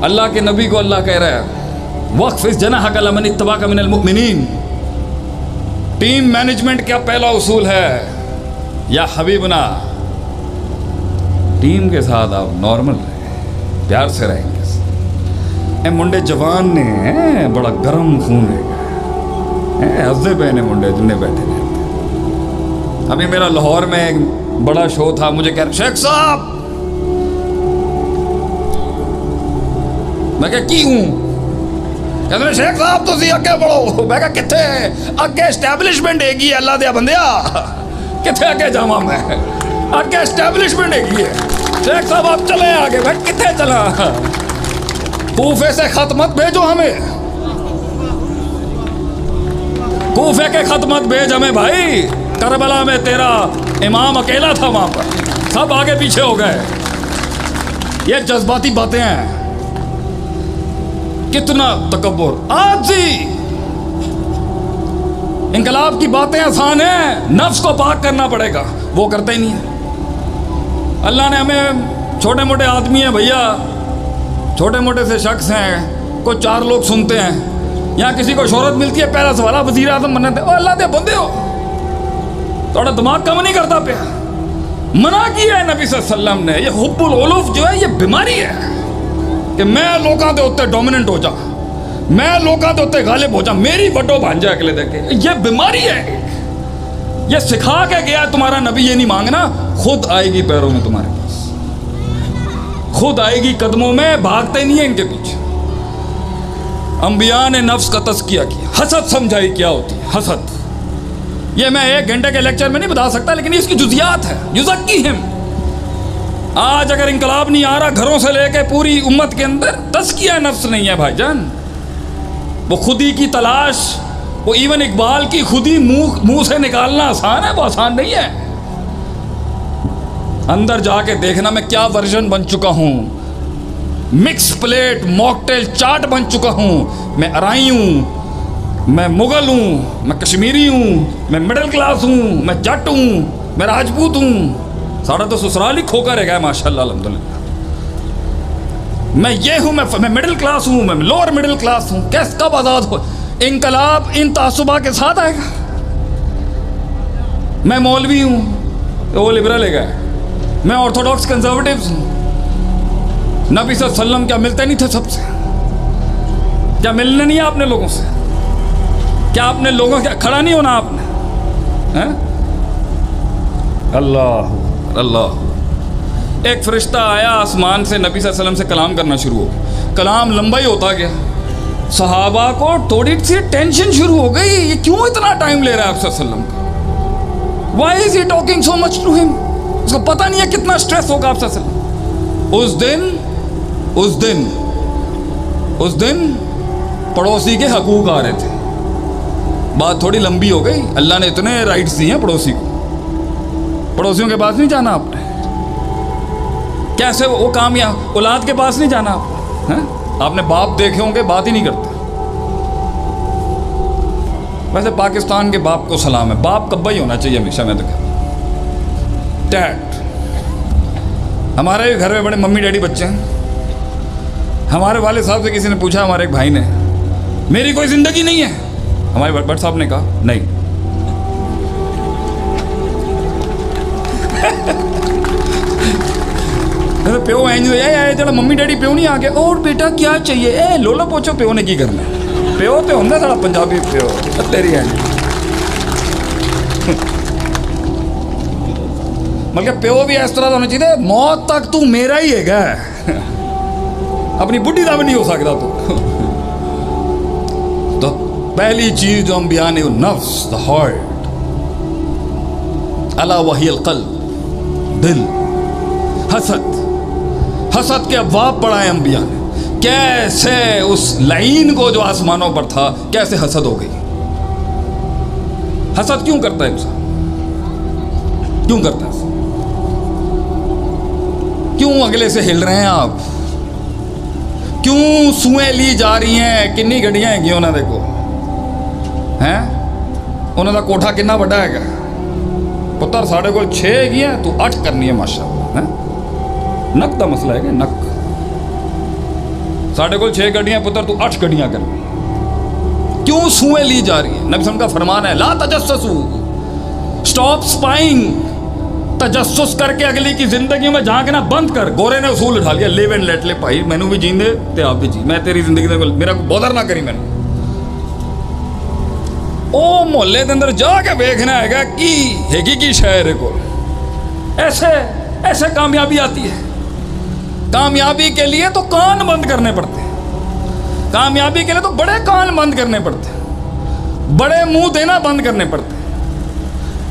अल्लाह के नबी को अल्लाह कह रहा है वक़्फ़िज़ जनाहक लिमन इत्तबअक मिनल मुमिनीन। टीम मैनेजमेंट का पहला उसूल है या हबीबना, टीम के साथ आप नॉर्मल रहें, प्यार से रहेंगे। मुंडे जवान ने बड़ा गर्म खून है, हंसते पे ने मुंडे जिन्हें बैठे रहते। अभी मेरा लाहौर में एक बड़ा शो था, मुझे कह रहे शेख साहब, मैं क्या की हूँ, कहते शेख साहब तुसी अगे बढ़ो। मैं क्या किथे अगे एस्टैब्लिशमेंट हैगी है, अल्लाह दिया बंदिया किथे अगे जावा मैं, अगे एस्टैब्लिशमेंट हैगी है। शेख साहब आप चले आगे। मैं किथे चला, कूफे से खत मत भेजो हमें, कूफे के खत मत भेज हमें भाई। करबला में तेरा इमाम अकेला था, वहां पर सब आगे पीछे हो गए। ये जज्बाती बातें हैं, कितना तकब्बुर। आजी इनकलाब की बातें आसान है, नफ्स को पाक करना पड़ेगा, वो करते ही नहीं है। अल्लाह ने हमें छोटे मोटे आदमी हैं भैया, छोटे मोटे से शख्स हैं, को 4 लोग सुनते हैं, यहाँ किसी को शोहरत मिलती है, पहला सवाल वज़ीर आज़म बनने दे। अल्लाह दे बंदे हो, थोड़ा दिमाग कम नहीं करता पे। मना किया है नबी सल्लल्लाहु अलैहि वसल्लम ने, ये हुब्बुल उलूफ जो है ये बीमारी है कि मैं लोगों के उत्ते डोमिनेंट हो जा, मैं लोगों के उत्ते गालिब हो जा, मेरी वड्डो भांजा अगले देखे। ये बीमारी है, ये सिखा के गया तुम्हारा नबी। ये नहीं मांगना, खुद आएगी पैरों में तुम्हारे पास, खुद आएगी कदमों में, भागते नहीं है इनके पीछे। अंबिया ने नफ्स का तज़किया किया, हसद समझाई क्या होती है हसद। ये मैं 1 घंटे के लेक्चर में नहीं बता सकता, लेकिन इसकी जुज़ियात है। युज़क्कीहिम, आज अगर इंकलाब नहीं आ रहा घरों से लेके पूरी उम्मत के अंदर, तज़किया नफ्स नहीं है भाईजान। वो खुदी की तलाश, वो इवन इकबाल की खुदी मुंह से निकालना आसान है, वो आसान नहीं है। अंदर जाके देखना मैं क्या वर्जन बन चुका हूँ, मिक्स प्लेट मॉकटेल चाट बन चुका हूँ। मैं अराई हूँ, मैं मुगल हूँ, मैं कश्मीरी हूँ, मैं मिडिल क्लास हूँ, मैं जट हूँ, मैं राजपूत हूँ। सारा तो ससुराल ही खोकर है माशाल्लाह अल्हम्दुलिल्लाह। मैं ये हूँ, मैं मिडिल क्लास हूँ, मैं लोअर मिडिल क्लास हूँ। कैसे कब आज़ाद हो? इनकलाब इन तासुबा के साथ आएगा। मैं मौलवी हूँ, वो लिबरल है, मैं ऑर्थोडॉक्स कंजर्वेटिव हूँ। नबी सल्लल्लाहु अलैहि वसल्लम क्या मिलते नहीं थे सबसे? क्या मिलने नहीं है आपने लोगों से? क्या आपने लोगों क्या खड़ा नहीं होना आपने? हैं? अल्लाह अल्लाह। एक फरिश्ता आया आसमान से, नबी सल्लल्लाहु अलैहि वसल्लम से कलाम करना शुरू हो गया। कलाम लंबा ही होता गया, सहाबा को थोड़ी सी टेंशन शुरू हो गई, ये क्यों इतना टाइम ले रहा है आप सल्लल्लाहु अलैहि वसल्लम का? Why is he talking so much to him? उसको पता नहीं है कितना स्ट्रेस होगा आप सल्लल्लाहु अलैहि वसल्लम। उस दिन पड़ोसी के हकूक आ रहे थे। बात थोड़ी लंबी हो गई, अल्लाह ने इतने राइट्स दिए हैं पड़ोसी को, पड़ोसियों के पास नहीं जाना आपने। कैसे वो कामयाब औलाद के पास नहीं जाना आप, हैं? आपने बाप देखे होंगे, बात ही नहीं करते। वैसे पाकिस्तान के बाप को सलाम है, बाप कब्बा ही होना चाहिए हमेशा। मैं तो कहता डैड। हमारे घर में बड़े मम्मी डैडी बच्चे हैं। हमारे वाले साहब से किसी ने पूछा, हमारे एक भाई ने, मेरी कोई जिंदगी नहीं है? हमारे भट्ट साहब ने कहा नहीं। प्यो जो मम्मी डैडी प्यो नहीं आ गया, और बेटा क्या चाहिए? ए लोला पोछो, प्यो ने की करना? प्यो तो होंगे साड़ा पंजाबी प्यो तेरी है। मतलब प्यो भी इस तरह का होना चाहिए, मौत तक तू मेरा ही है, अपनी बुढ़ी का भी नहीं हो सकता तू। तो पहली चीज जो अंबिया ने, नफ्स, द हार्ट, अला वहियल क़ल्ब, दिल। हसद के अबवाब पढ़ाए अंबिया ने, कैसे उस लाइन को जो आसमानों पर था, कैसे हसद हो गई। हसद क्यों करता है इंसान? क्यों करता है? क्यों अगले से हिल रहे हैं आप? क्यों सुएं ली जा रही हैं? किन्नी गड्डियां हैगी उन्होंने, देखो हैं, उन्होंने कोठा कितना बड़ा है? पुत्र साढ़े को 6 हैगी, तू 8 करनी है माशाअल्लाह। नक का मसला है, नक साढ़े को 6 गड्डियां पुत्र, तू 8 गड्डियां कर। क्यों सूएं ली जा रही है? नबी सल्लल्लाहु अलैहि वसल्लम का फरमान है, ला तजस्ससू, स्टॉप स्पाइंग। तजस्सुस करके अगली की जिंदगी में झांकना बंद कर। गोरे ने उसूल उठा लिया, लिव एंड लेट ले भाई, मैनू भी जींदे ते आप भी जी, मैं तेरी जिंदगी दे मेरा को बॉदर ना करी। मैंने ओ मोहल्ले के अंदर जाके देखना है कि हैगी की शहर है को। ऐसे ऐसे कामयाबी आती है। कामयाबी के लिए तो कान बंद करने पड़ते हैं, कामयाबी के लिए तो बड़े कान बंद करने पड़ते हैं, बड़े मुंह देना बंद करने पड़ते हैं।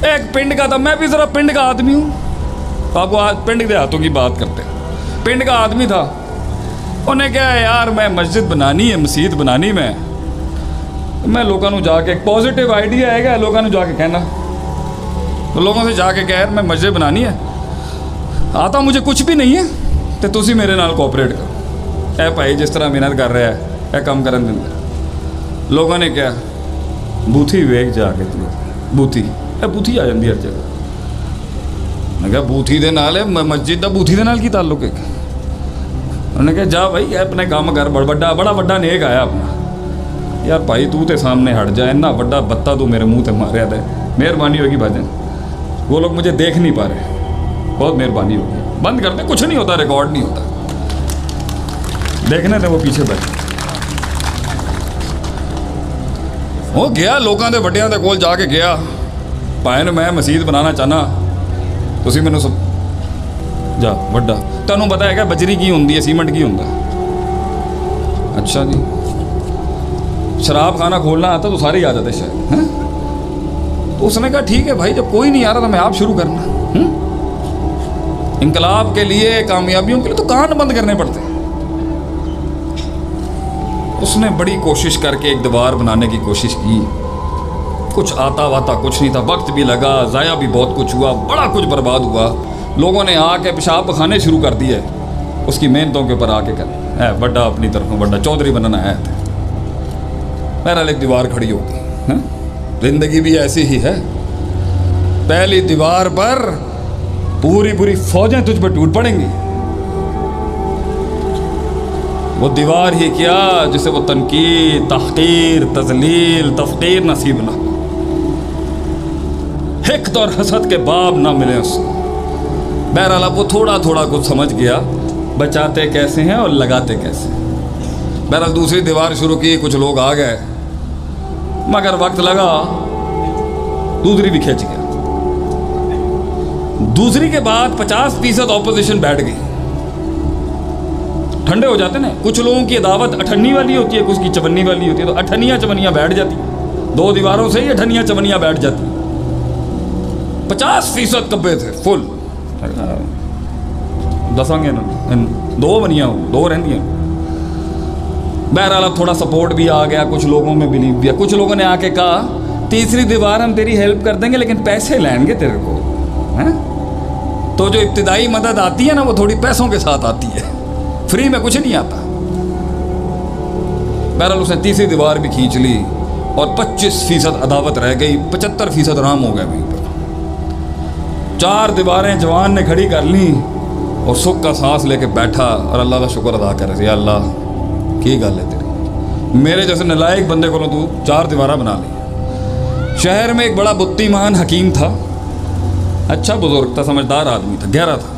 एक पिंड का था, मैं भी जरा पिंड का आदमी हूँ, तो आपको आज पिंड के हाथों की बात करते हैं। पिंड का आदमी था, उन्हें क्या है यार, मैं मस्जिद बनानी है, मसीत बनानी मैं लोगों को जाके, एक पॉजिटिव आइडिया है लोगों को जाके कहना, तो लोगों से जाके कह मैं मस्जिद बनानी है, आता मुझे कुछ भी नहीं है, तो तुसी मेरे नाल कोऑपरेट करो। ए भाई जिस तरह मेहनत कर रहा है ए कम करन देंगे। लोगों ने क्या बूथी वेख जाके, तू बूथी बूथी आ जाती हर जगह। मैं क्या बूथी दे नाल है, मस्जिद का बूथी दे नाल की ताल्लुक है? उन्होंने कहा जा भाई अपने काम कर, बड़ा बड़ा नेक आया अपना। यार भाई तू तो सामने हट जा, इन्ना बड़ा बत्ता तू मेरे मुंह ते मारिया दे, मेहरबानी होगी भाजन। वो लोग मुझे देख नहीं पा रहे, बहुत मेहरबानी होगी, बंद कर दे, कुछ नहीं होता, रिकॉर्ड नहीं होता, देखने थे वो पीछे बैठे। वो गया लोगों के वड्डियां दे कोल जाके गया, भाई मैं मसीत बनाना चाहना, तुसी मैनू सब जा वड्डा, तुहानू पता है क्या बजरी की होंदी है, सीमेंट की होंदा? अच्छा जी, शराब खाना खोलना आता तो सारे ही आ जाते शायद, हैं? तो उसने कहा ठीक है भाई, जब कोई नहीं आ रहा तो मैं आप शुरू करना। इनकलाब के लिए, कामयाबियों के लिए तो कान बंद करने पड़ते हैं। उसने बड़ी कोशिश करके एक दीवार बनाने की कोशिश की, कुछ आता वाता कुछ नहीं था, वक्त भी लगा, ज़ाया भी बहुत कुछ हुआ, बड़ा कुछ बर्बाद हुआ। लोगों ने आके पेशाब बखाने शुरू कर दिए उसकी मेहनतों के ऊपर आके कर है, बड़ा अपनी तरफों बड़ा चौधरी बनना है। बहरहाल एक दीवार खड़ी होगी, जिंदगी भी ऐसी ही है, पहली दीवार पर पूरी पूरी फौजें तुझ पर टूट पड़ेंगी। वो दीवार ही क्या जिसे वो तनकीद, तहकीर, तजलील, तफकीर नसीब ना, हिक़्द और हसद के बाब ना मिले उसको। बहरहाल अब वो थोड़ा थोड़ा कुछ समझ गया, बचाते कैसे हैं और लगाते कैसे। बहरहाल दूसरी दीवार शुरू की, कुछ लोग आ गए, मगर वक्त लगा, दूसरी भी खिंच गया। दूसरी के बाद 50% ऑपोजिशन बैठ गई। ठंडे हो जाते ना, कुछ लोगों की अदावत अठन्नी वाली होती है, कुछ की चवन्नी वाली होती है, तो अठन्नियाँ चवन्नियाँ बैठ जाती, 2 दीवारों से ही अठन्नियाँ चवन्नियाँ बैठ जाती। 50% कब्बे थे फुल, दसांगे ना 2 बनिया हो, 2 रहती हैं। बहरहाल अब थोड़ा सपोर्ट भी आ गया, कुछ लोगों में बिलीव भी है। कुछ लोगों ने आके कहा तीसरी दीवार हम तेरी हेल्प कर देंगे लेकिन पैसे लेंगे तेरे को, हैं? तो जो इब्तिदाई मदद आती है ना, वो थोड़ी पैसों के साथ आती है, फ्री में कुछ नहीं आता। बहरहाल उसने तीसरी दीवार भी खींच ली और 25% अदावत रह गई, 75% राम हो गए वहीं पर। 4 दीवारें जवान ने खड़ी कर ली और सुख का सांस लेके बैठा और अल्लाह का शुक्र अदा कर रहे, अल्लाह की गल है तेरी, मेरे जैसे नालायक बंदे को तू 4 दीवारा बना ली। शहर में एक बड़ा बुद्धिमान हकीम था, अच्छा बुजुर्ग था, समझदार आदमी था, गहरा था।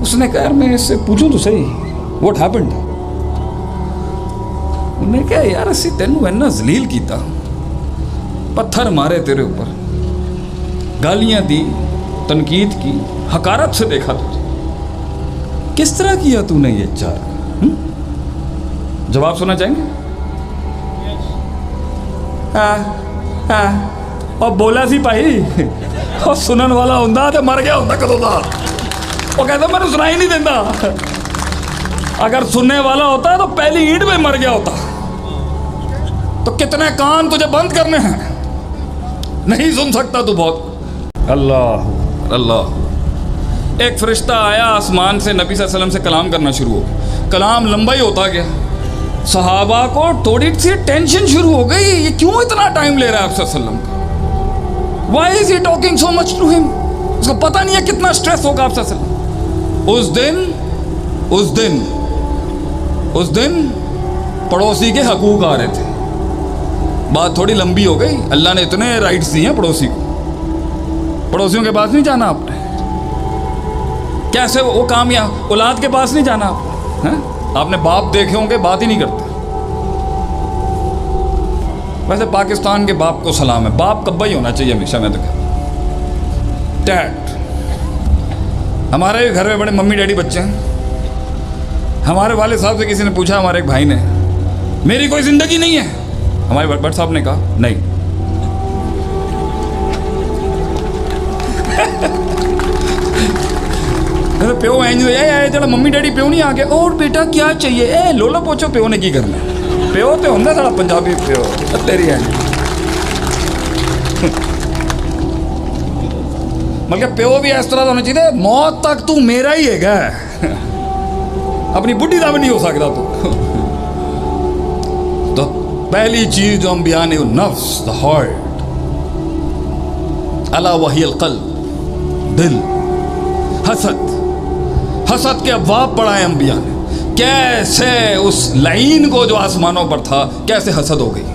उसने कहा मैं इससे पूछूं तो सही, व्हाट हैपेंड? उन्हें कहा यार असी तेनू इन्ना जलील किया, पत्थर मारे तेरे ऊपर, गालियां दी, तनकीद की, हकारत से देखा तुझे, किस तरह किया तूने ये 4? जवाब सुनना चाहेंगे? और बोला सी भाई, और सुनन वाला होंदा तो मर गया होंदा कदों दा। वो कहता मैंने सुनाई नहीं देता, अगर सुनने वाला होता तो पहली ईंट में मर गया होता। तो कितने कान तुझे बंद करने हैं, नहीं सुन सकता तू बहुत। अल्लाह अल्लाह। एक फरिश्ता आया आसमान से, नबी सल्लल्लाहु अलैहि वसल्लम से कलाम करना शुरू हो, कलाम लंबा ही होता गया। सहाबा को थोड़ी सी टेंशन शुरू हो गई, ये क्यों इतना टाइम ले रहा है आप सल्लल्लाहु अलैहि वसल्लम का, why is he talking so much to him? उसको पता नहीं है कितना स्ट्रेस होगा आप सल्लल्लाहु अलैहि वसल्लम। उस दिन उस दिन पड़ोसी के हकूक आ रहे थे। बात थोड़ी लंबी हो गई। अल्लाह ने इतने राइट्स दिए हैं पड़ोसी को। पड़ोसियों के पास नहीं जाना आपने। कैसे वो कामयाब औलाद के पास नहीं जाना आपने, हैं? आपने बाप देखे होंगे, बात ही नहीं करते। वैसे पाकिस्तान के बाप को सलाम है, बाप कब्बा ही होना चाहिए हमेशा। मैं तो कहता डैड। हमारे घर में बड़े मम्मी डैडी बच्चे हैं। हमारे वाले साहब से किसी ने पूछा, हमारे एक भाई ने, मेरी कोई जिंदगी नहीं है? हमारे भट्ट साहब ने कहा नहीं। प्यो जरा मम्मी डैडी प्यो नहीं आ गया और बेटा क्या चाहिए, ए लोला पोचो प्यो ने की करना। प्यो तो होंगे सारा पंजाबी प्यो तेरी है। मतलब प्यो भी इस तरह का होना चाहिए, मौत तक तू मेरा ही है, अपनी बुढ़ी का भी नहीं हो सकता तू। तो पहली चीज जो हम बयान है, नफ्स, द हार्ट, अला वहिल क़ल्ब, दिल। हसद, हसद के अबवाब पढ़ाए अंबिया ने, कैसे उस लाइन को जो आसमानों पर था कैसे हसद हो गई।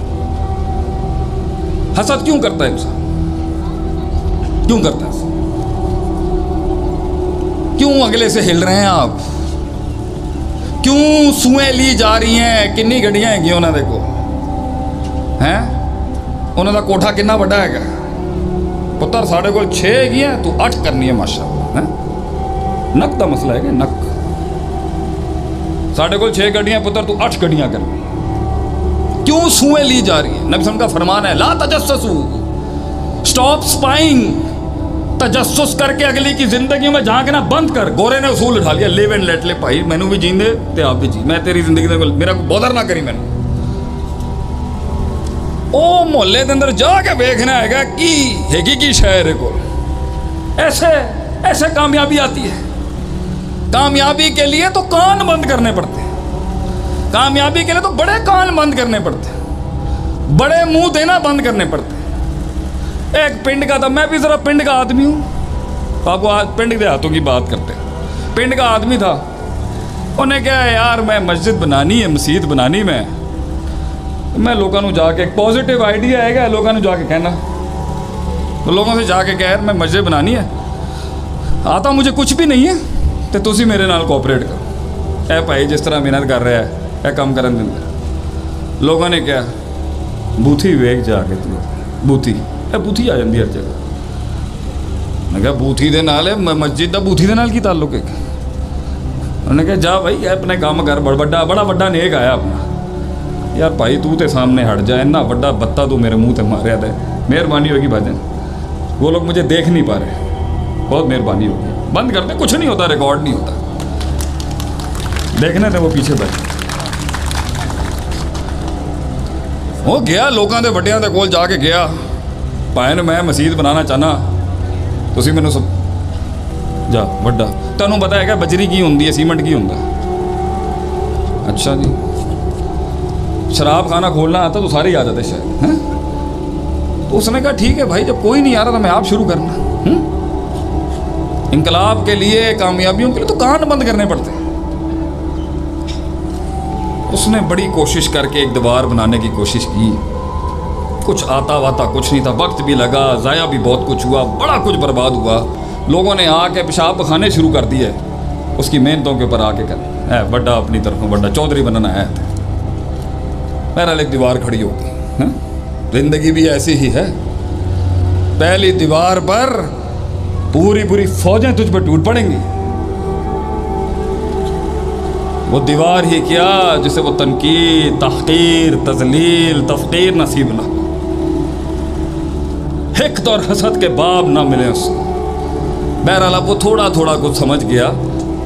हसद क्यों करता है इंसान? क्यों करता है? क्यों अगले से हिल रहे हैं आप? क्यों सुएं ली जा रही हैं? किन्नी गड्डियां हैगी उन्होंने, देखो हैं उन्होंने कोठा कितना बड़ा है। पुत्र साढ़े को 6 हैगी है, तू 8 करनी है माशाअल्लाह। नक का मसला है कि नक, साढ़े को 6 गड्डियां पुत्र, तू 8 गड्डियां कर। क्यों सुएं ली जा रही है? नबी सल्लल्लाहु अलैहि वसल्लम का फरमान है, ला तजस्ससू, स्टॉप स्पाइंग। तजस्सुस करके अगली की जिंदगी में झांकना बंद कर। गोरे ने उसूल उठा लिया, लिव एंड लेट ले भाई, मैनू भी जीन दे ते आप भी जी, मैं तेरी जिंदगी दे मेरा को बॉदर ना करी। मैंने ओ मोहल्ले के अंदर जाके देखना है कि हैगी की शहर को। ऐसे ऐसे कामयाबी आती है। कामयाबी के लिए तो कान बंद करने पड़ते हैं। कामयाबी के लिए तो बड़े कान बंद करने पड़ते हैं, बड़े मुंह देना बंद करने पड़ते हैं। एक पिंड का था, मैं भी जरा पिंड का आदमी हूँ, आपको आज पिंड के हाथों की बात करते हैं। पिंड का आदमी था, उन्हें क्या है यार, मैं मस्जिद बनानी है, मसीत बनानी मैं लोगों को जाके, एक पॉजिटिव आइडिया है लोगों को जाके कहना, तो लोगों से जाके कह मैं मस्जिद बनानी है, आता मुझे कुछ भी नहीं है, तो तुसी मेरे नाल कोऑपरेट करो। ए भाई जिस तरह मेहनत कर रहा है ए काम करन देंगे। लोगों ने क्या बूथी वेख जाके, तू बूथी बूथी आ जाती हर जगह। मैं कहा बूथी दे नाल मस्जिद का बूथी दे नाल की ताल्लुक है? उन्होंने कहा जा भाई अपने काम कर, बड़ा बड़ा नेक आया अपना। यार भाई तू तो सामने हट जा, इन्ना बड़ा बत्ता तू मेरे मुंह से मारिया दे, मेहरबानी होगी भाजन। वो लोग मुझे देख नहीं पा रहे, बहुत मेहरबानी होगी, बंद कर दे, कुछ नहीं होता, रिकॉर्ड नहीं होता, देखने थे वो पीछे बैठे। वो गया लोगों के वड्डियां दे कोल जाके गया, भाई ने मैं मसीत बनाना चाहना, तुसी मैनू सब जा वड्डा, तुहानू पता है क्या बजरी की होंदी है, सीमेंट की होंदा? अच्छा जी, शराब खाना खोलना आता तो सारे ही आ जाते शायद, हैं? तो उसने कहा ठीक है भाई, जब कोई नहीं आ रहा था मैं आप शुरू करना। इनकलाब के लिए, कामयाबियों के लिए तो कान बंद करने पड़ते हैं। उसने बड़ी कोशिश करके एक दीवार बनाने की कोशिश की, कुछ आता वाता कुछ नहीं था, वक्त भी लगा, ज़ाया भी बहुत कुछ हुआ, बड़ा कुछ बर्बाद हुआ। लोगों ने आके पेशाब पखाने शुरू कर दिए उसकी मेहनतों के ऊपर आके, कर है बड़ा अपनी तरफ में बड़ा चौधरी बनना है। बहरहाल एक दीवार खड़ी होगी, जिंदगी भी ऐसी ही है। पहली दीवार पर पूरी पूरी फौजें तुझ पर टूट पड़ेंगी। वो दीवार ही क्या जिसे वो तनकीद, तहकीर, तजलील, तफकीर नसीब ना, हिक़्द और हसद के बाब ना मिले उसको। बहरहाल अब वो थोड़ा थोड़ा कुछ समझ गया,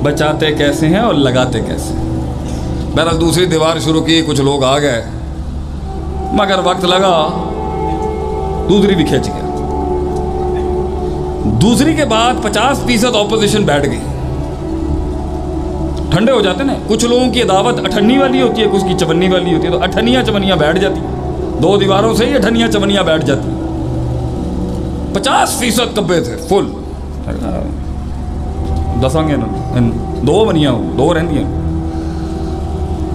बचाते कैसे हैं और लगाते कैसे। बहरहाल दूसरी दीवार शुरू की, कुछ लोग आ गए, मगर वक्त लगा, दूसरी भी खिंच गया। दूसरी के बाद 50% ऑपोजिशन बैठ गई। ठंडे हो जाते ना, कुछ लोगों की दावत अठन्नी वाली होती है, कुछ की चवन्नी वाली होती है, तो अठनियाँ चवनियाँ बैठ जाती, 2 दीवारों से ही अठनियाँ चवनियाँ बैठ जाती। 50% कब्बे थे फुल, दसांगे 2 बनिया 2 रहंदियां।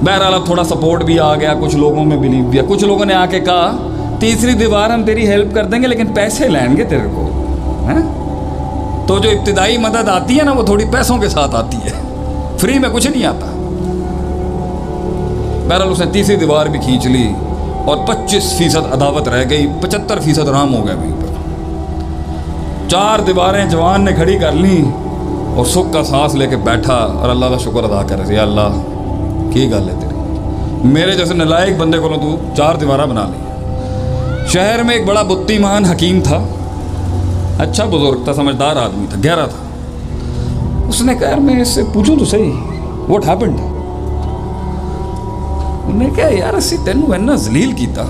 बहरहाल अब थोड़ा सपोर्ट भी आ गया, कुछ लोगों में बिलीव भी है। कुछ लोगों ने आके कहा तीसरी दीवार हम तेरी हेल्प कर देंगे लेकिन पैसे लेंगे तेरे को, हैं? तो जो इब्तिदाई मदद आती है ना वो थोड़ी पैसों के साथ आती है, फ्री में कुछ नहीं आता। बहरहाल उसने तीसरी दीवार भी खींच ली और 25% अदावत रह गई, 75% राम हो गया वहीं पर। 4 दीवारें जवान ने खड़ी कर ली और सुख का सांस लेके बैठा और अल्लाह का शुक्र अदा कर रही, अल्लाह की गल है तेरी, मेरे जैसे नालायक बंदे को तू 4 दीवारा बना ली। शहर में एक बड़ा बुद्धिमान हकीम था, अच्छा बुजुर्ग था, समझदार आदमी था, गहरा था। उसने कहा यार मैं इससे पूछूं तो सही, व्हाट हैपेंड? उन्हें कहा यार असी तेनू इन्ना जलील किया,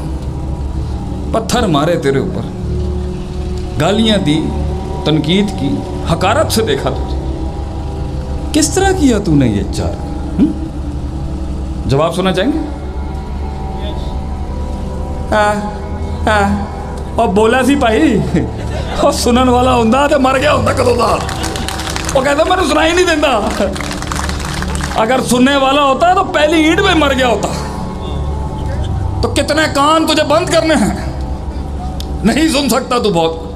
पत्थर मारे तेरे ऊपर, गालियां दी, तनकीद की, हकारत से देखा तुझे, किस तरह किया तूने ये 4? जवाब सुनना चाहेंगे? और बोला सी भाई और सुनन वाला होंदा तो मर गया होंदा कदों दा। वो कहता मैंने सुनाई नहीं देता, अगर सुनने वाला होता तो पहली ईंट में मर गया होता। तो कितने कान तुझे बंद करने हैं, नहीं सुन सकता तू बहुत।